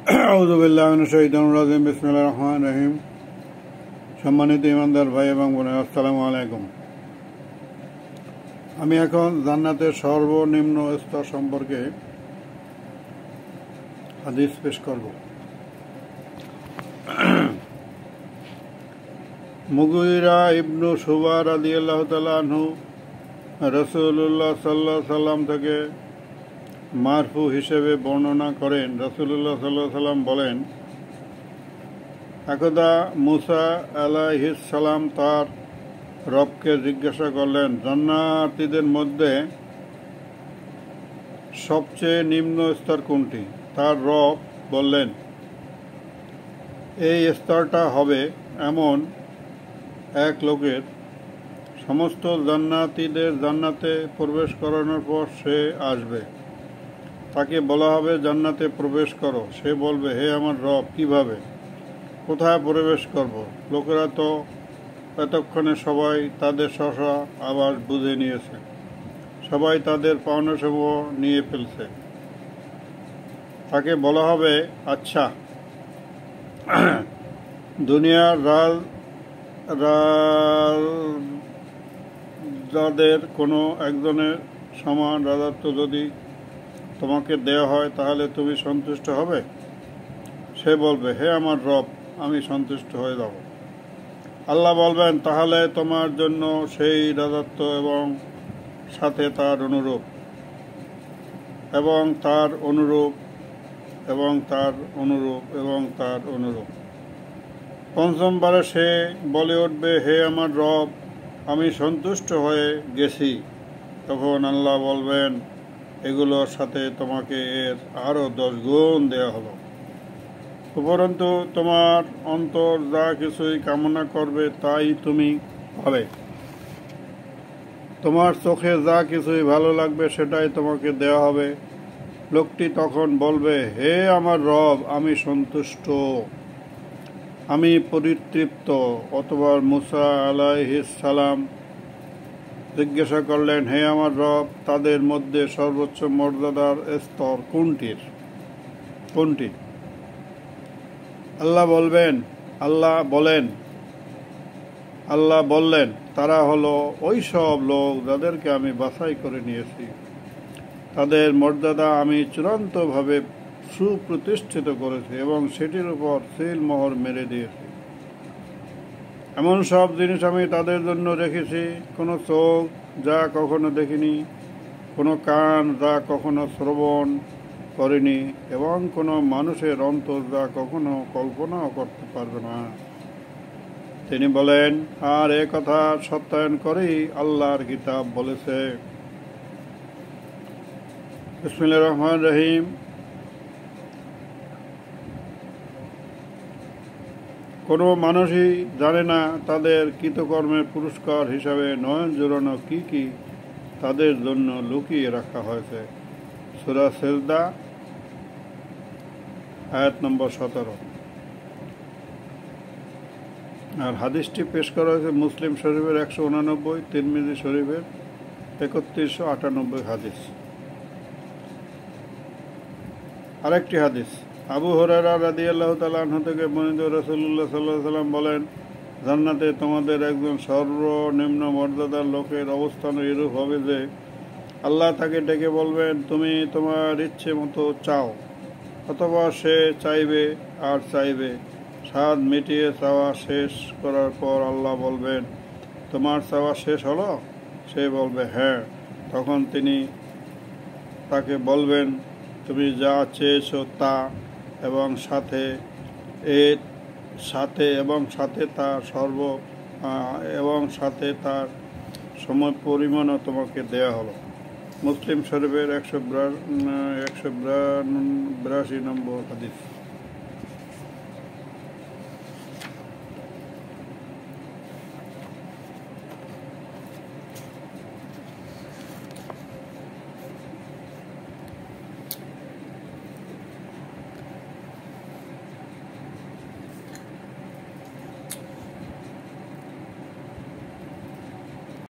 আউযু বিল্লাহি মিনাশ শাইতানির রাজিম। বিসমিল্লাহির রহমানির রহিম। সম্মানিত ইমানদার ভাই এবং বোনেরা, আসসালামু আলাইকুম। আমি এখন জান্নাতের সর্বনিম্ন স্তর সম্পর্কে হাদিস পেশ করব। মুগীরা ইবনু শুবা রাদিয়াল্লাহু তাআলা আনহু রাসূলুল্লাহ সাল্লাল্লাহু আলাইহি সাল্লাম থেকে মারফু হিসেবে বর্ণনা করেন। রাসূলুল্লাহ সাল্লাল্লাহু আলাইহি সাল্লাম বলেন, একদা মুসা আলাইহিস সালাম তার রবকে জিজ্ঞাসা করলেন, জান্নাতীদের মধ্যে সবচেয়ে নিম্ন স্তর কোনটি? তার রব বললেন, এই স্তরটা হবে এমন এক লোকের সমস্ত জান্নাতীদের জান্নাতে প্রবেশ করানোর পর সে আসবে। তাকে বলা হবে, জান্নাতে প্রবেশ করো। সে বলবে, হে আমার রব, কিভাবে, কোথায় প্রবেশ করব? লোকেরা তো এতক্ষণে সবাই তাদের স্ব আবাস বুঝে নিয়েছে, সবাই তাদের পাওনাসমূহ নিয়ে ফেলছে। তাকে বলা হবে, আচ্ছা, দুনিয়ার রাজাদের কোনো একজনের সমান রাজত্ব যদি তোমাকে দেওয়া হয় তাহলে তুমি সন্তুষ্ট হবে? সে বলবে, হে আমার রব, আমি সন্তুষ্ট হয়ে যাব। আল্লাহ বলবেন, তাহলে তোমার জন্য সেই রাজত্ব এবং সাথে তার অনুরূপ এবং তার অনুরূপ এবং তার অনুরূপ এবং তার অনুরূপ। পঞ্চমবারে সে বলে উঠবে, হে আমার রব, আমি সন্তুষ্ট হয়ে গেছি। তখন আল্লাহ বলবেন, এগুলোর সাথে তোমাকে এর আরও 10 গুণ দেওয়া হলো। উপরন্তু তোমার অন্তর যা কিছুই কামনা করবে তাই তুমি পাবে। তোমার চোখে যা কিছুই ভালো লাগবে সেটাই তোমাকে দেওয়া হবে। লোকটি তখন বলবে, হে আমার রব, আমি সন্তুষ্ট, আমি পরিতৃপ্ত। অতঃপর মুসা আলাইহিস সালাম জিজ্ঞাসা করলেন, হে আমার রব, তাদের মধ্যে সর্বোচ্চ মর্যাদার স্তর কোনটি? আল্লাহ বললেন, তারা হলো ওই সব লোক যাদেরকে আমি বাছাই করে নিয়েছি। তাদের মর্যাদা আমি চূড়ান্তভাবে সুপ্রতিষ্ঠিত করেছি এবং সেটির উপর সিল মোহর মেরে দিয়েছি। এমন সব জিনিস আমি তাদের জন্য রেখেছি, কোনো চোখ যা কখনো দেখিনি, কোনো কান যা কখনো শ্রবণ করেনি এবং কোনো মানুষের অন্তর যা কখনো কল্পনাও করতে পারবে না। তিনি বলেন, আর এ কথা সত্যায়ন করেই আল্লাহর কিতাব বলেছে। বিসমিল্লাহির রহমানির রহিম। কোনো মানুষই জানে না তাদের কৃতকর্মের পুরস্কার হিসাবে নয়ন জোড়ানো কি কি তাদের জন্য লুকিয়ে রাখা হয়েছে। সূরা সেজদা আয়াত নম্বর 17। আর হাদিসটি পেশ করা হয়েছে মুসলিম শরীফের 189, তিরমিজি শরীফের 3198 হাদিস। আরেকটি হাদিস, আবু হুরায়রা রাদিয়াল্লাহু তাআলা আনহু থেকে বর্ণিত, রাসূলুল্লাহ সাল্লাল্লাহু আলাইহি সাল্লাম বলেন, জান্নাতে তোমাদের একজন সর্বনিম্ন মর্যাদার লোকের অবস্থান এরূপ হবে যে আল্লাহ তাকে ডেকে বলবেন, তুমি তোমার ইচ্ছে মতো চাও। অথবা সে চাইবে আর চাইবে। স্বাদ মিটিয়ে চাওয়া শেষ করার পর আল্লাহ বলবেন, তোমার চাওয়া শেষ হলো? সে বলবে, হ্যাঁ। তখন তিনি তাকে বলবেন, তুমি যা চেয়েছো তা এবং সাথে তার সময় পরিমাণও তোমাকে দেয়া হলো। মুসলিম শরীফের 182 নম্বর হাদিস।